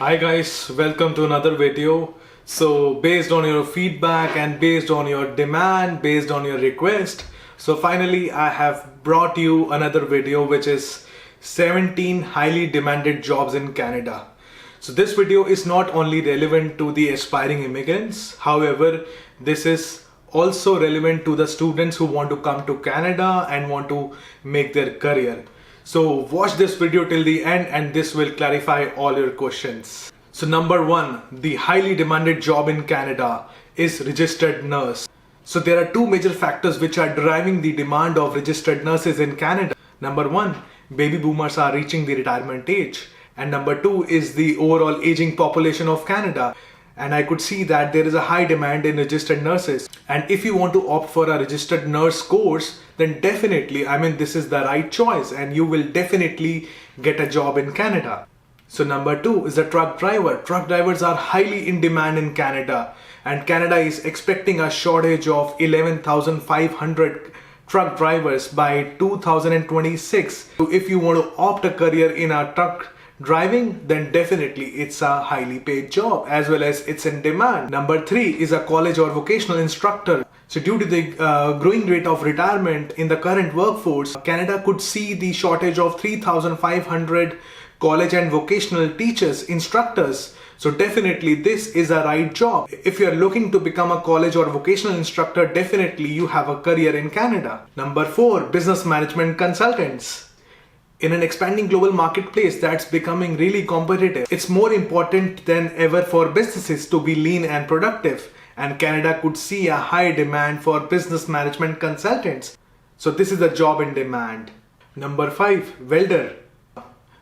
Hi guys, welcome to another video. So based on your feedback and based on your demand, based on your request, so finally I have brought you another video which is 17 highly demanded jobs in Canada. So this video is not only relevant to the aspiring immigrants, however, this is also relevant to the students who want to come to Canada and want to make their career. So watch this video till the end and this will clarify all your questions. So number one, the highly demanded job in Canada is registered nurse. So there are two major factors which are driving the demand of registered nurses in Canada. Number one, baby boomers are reaching the retirement age. And number two is the overall aging population of Canada. And I could see that there is a high demand in registered nurses. And if you want to opt for a registered nurse course, then definitely, this is the right choice and you will definitely get a job in Canada. So number two is a truck driver. Truck drivers are highly in demand in Canada, and Canada is expecting a shortage of 11,500 truck drivers by 2026. So if you want to opt a career in a truck driving, then definitely it's a highly paid job as well as it's in demand. Number three is a college or vocational instructor. So due to the growing rate of retirement in the current workforce, Canada could see the shortage of 3,500 college and vocational teachers, instructors. So definitely this is a right job. If you are looking to become a college or vocational instructor, definitely you have a career in Canada. Number four, business management consultants. In an expanding global marketplace that's becoming really competitive, it's more important than ever for businesses to be lean and productive. And Canada could see a high demand for business management consultants. So this is a job in demand. Number five, welder.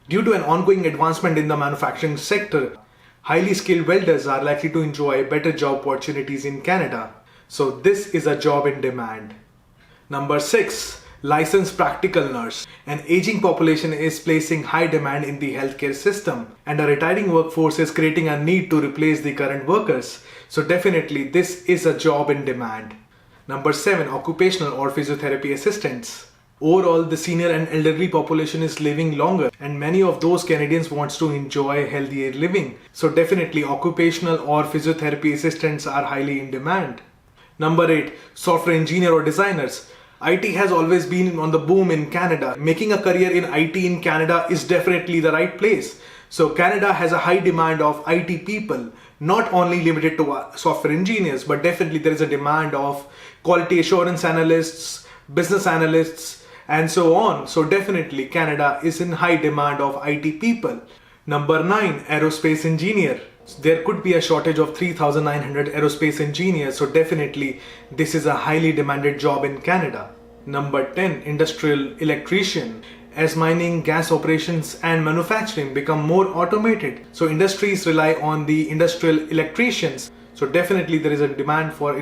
Due to an ongoing advancement in the manufacturing sector, highly skilled welders are likely to enjoy better job opportunities in Canada. So this is a job in demand. Number six, licensed practical nurse. An aging population is placing high demand in the healthcare system, and a retiring workforce is creating a need to replace the current workers. So definitely this is a job in demand. Number seven, occupational or physiotherapy assistants. Overall, the senior and elderly population is living longer, and many of those Canadians wants to enjoy healthier living. So definitely occupational or physiotherapy assistants are highly in demand. Number eight, software engineer or designers. IT has always been on the boom in Canada. Making a career in IT in Canada is definitely the right place. So Canada has a high demand of IT people, not only limited to software engineers, but definitely there is a demand of quality assurance analysts, business analysts, and so on. So definitely Canada is in high demand of IT people. Number nine, aerospace engineer. There could be a shortage of 3,900 aerospace engineers, so definitely this is a highly demanded job in Canada. Number 10, industrial electrician. As mining, gas operations and manufacturing become more automated, so industries rely on the industrial electricians. So definitely there is a demand for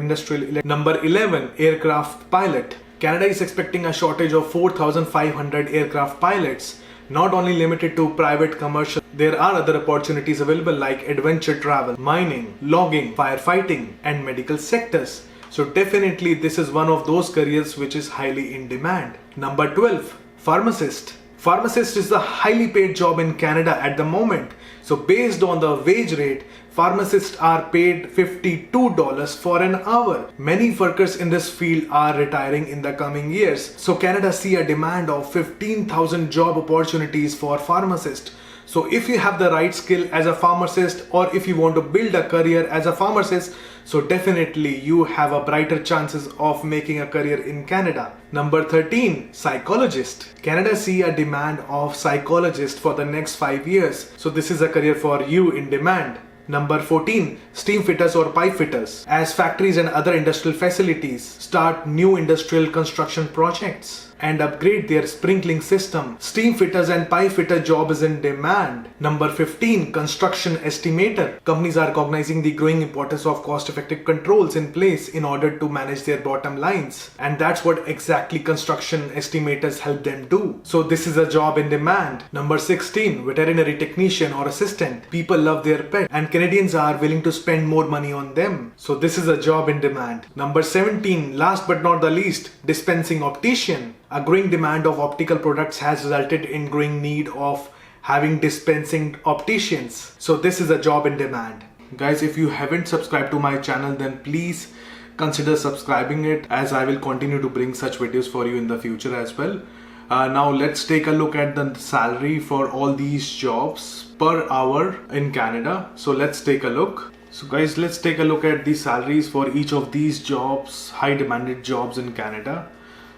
Number 11, aircraft pilot. Canada is expecting a shortage of 4,500 aircraft pilots. Not only limited to private commercial, there are other opportunities available like adventure travel, mining, logging, firefighting and medical sectors. So definitely this is one of those careers which is highly in demand. Number 12, pharmacist. Pharmacist is the highly paid job in Canada at the moment. So based on the wage rate, pharmacists are paid $52 for an hour. Many workers in this field are retiring in the coming years. So Canada see a demand of 15,000 job opportunities for pharmacists. So if you have the right skill as a pharmacist, or if you want to build a career as a pharmacist, so definitely you have a brighter chances of making a career in Canada. Number 13, psychologist. Canada see a demand of psychologists for the next 5 years. So this is a career for you in demand. Number 14, steam fitters or pipe fitters. As factories and other industrial facilities start new industrial construction projects and upgrade their sprinkling system, steam fitters and pipe fitter job is in demand. Number 15, construction estimator. Companies are recognizing the growing importance of cost-effective controls in place in order to manage their bottom lines. And that's what exactly construction estimators help them do. So this is a job in demand. Number 16, veterinary technician or assistant. People love their pet and Canadians are willing to spend more money on them. So this is a job in demand. Number 17, last but not the least, dispensing optician. A growing demand of optical products has resulted in growing need of having dispensing opticians. So this is a job in demand. Guys, if you haven't subscribed to my channel, then please consider subscribing it, as I will continue to bring such videos for you in the future as well. Now let's take a look at the salary for all these jobs per hour in Canada. So let's take a look. So guys, let's take a look at the salaries for each of these jobs, high demanded jobs in Canada.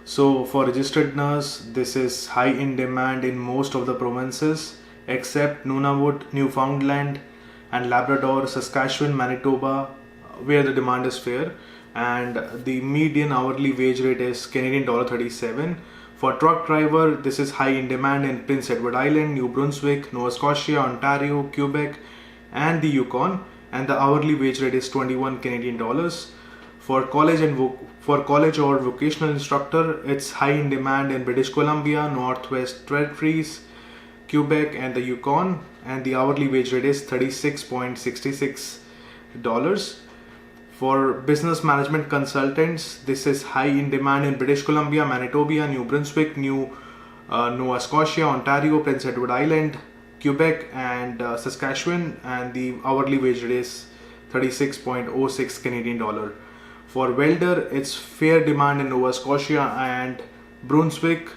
So for registered nurse, this is high in demand in most of the provinces except Nunavut, Newfoundland and Labrador, Saskatchewan, Manitoba, where the demand is fair, and the median hourly wage rate is Canadian dollar 37. For truck driver, this is high in demand in Prince Edward Island, New Brunswick, Nova Scotia, Ontario, Quebec and the Yukon, and the hourly wage rate is 21 Canadian dollars. For college or vocational instructor, it's high in demand in British Columbia, Northwest Territories, Quebec and the Yukon, and the hourly wage rate is $36.66. For business management consultants, this is high in demand in British Columbia, Manitoba, New Brunswick, Nova Scotia, Ontario, Prince Edward Island, Quebec and Saskatchewan, and the hourly wage rate is 36.06 Canadian dollar. For welder, it's fair demand in Nova Scotia and Brunswick,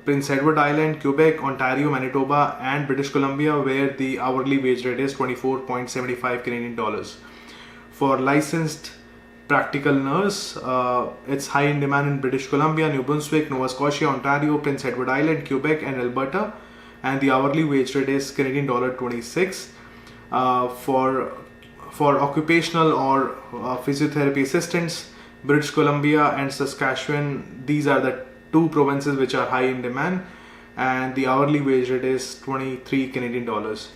Prince Edward Island, Quebec, Ontario, Manitoba and British Columbia, where the hourly wage rate is 24.75 Canadian dollars. For licensed practical nurse, it's high in demand in British Columbia, New Brunswick, Nova Scotia, Ontario, Prince Edward Island, Quebec and Alberta, and the hourly wage rate is Canadian dollar 26. For occupational or physiotherapy assistants, British Columbia and Saskatchewan, these are the two provinces which are high in demand, and the hourly wage rate is 23 Canadian dollars.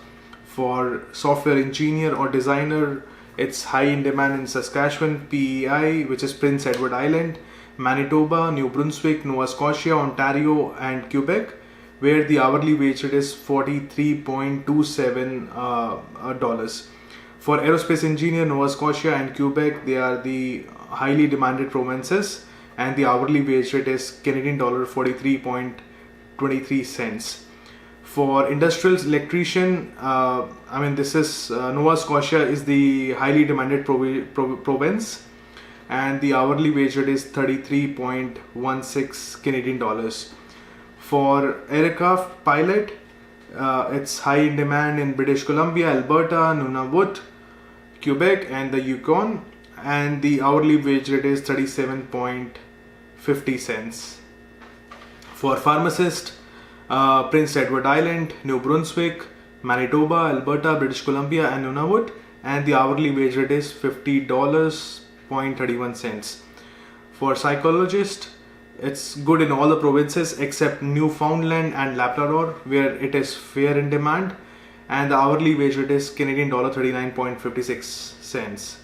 For software engineer or designer, it's high in demand in Saskatchewan, PEI, which is Prince Edward Island, Manitoba, New Brunswick, Nova Scotia, Ontario and Quebec, where the hourly wage rate is $43.27 dollars. For aerospace engineer, Nova Scotia and Quebec, they are the highly demanded provinces, and the hourly wage rate is Canadian dollar 43.23 cents. For industrial electrician, this is Nova Scotia is the highly demanded province, and the hourly wage rate is 33.16 Canadian dollars. For aircraft pilot, it's high in demand in British Columbia, Alberta, Nunavut, Quebec and the Yukon, and the hourly wage rate is 37.50 cents. For pharmacist, Prince Edward Island, New Brunswick, Manitoba, Alberta, British Columbia and Nunavut, and the hourly wage rate is $50.31. For psychologist, it's good in all the provinces except Newfoundland and Labrador, where it is fair in demand, and the hourly wage rate is Canadian dollar 39.56 cents.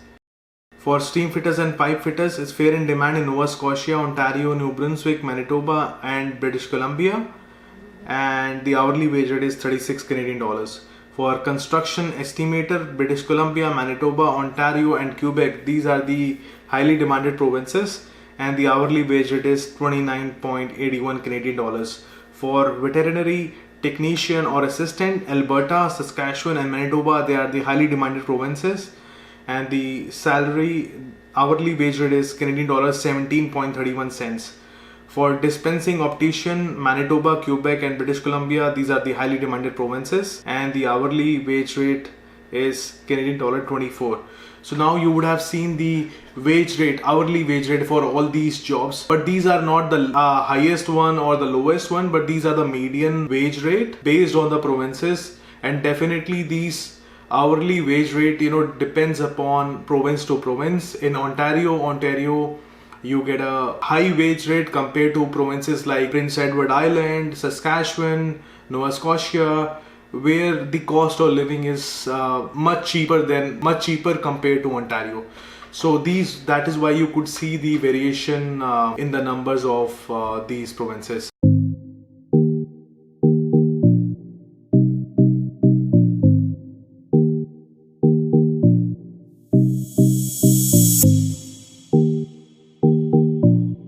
For steam fitters and pipe fitters, it's fair in demand in Nova Scotia, Ontario, New Brunswick, Manitoba and British Columbia, and the hourly wage rate is 36 Canadian dollars. For construction estimator, British Columbia, Manitoba, Ontario and Quebec, these are the highly demanded provinces, and the hourly wage rate is 29.81 Canadian dollars. For veterinary technician or assistant, Alberta, Saskatchewan and Manitoba, they are the highly demanded provinces, and the hourly wage rate is Canadian dollar 17.31 cents. For dispensing optician, Manitoba, Quebec and British Columbia, these are the highly demanded provinces, and the hourly wage rate is Canadian dollar 24. So now you would have seen the wage rate, hourly wage rate for all these jobs, but these are not the highest one or the lowest one, but these are the median wage rate based on the provinces, and definitely these hourly wage rate depends upon province to province. In Ontario you get a high wage rate compared to provinces like Prince Edward Island, Saskatchewan, Nova Scotia, where the cost of living is much cheaper compared to Ontario. So that is why you could see the variation in the numbers of these provinces.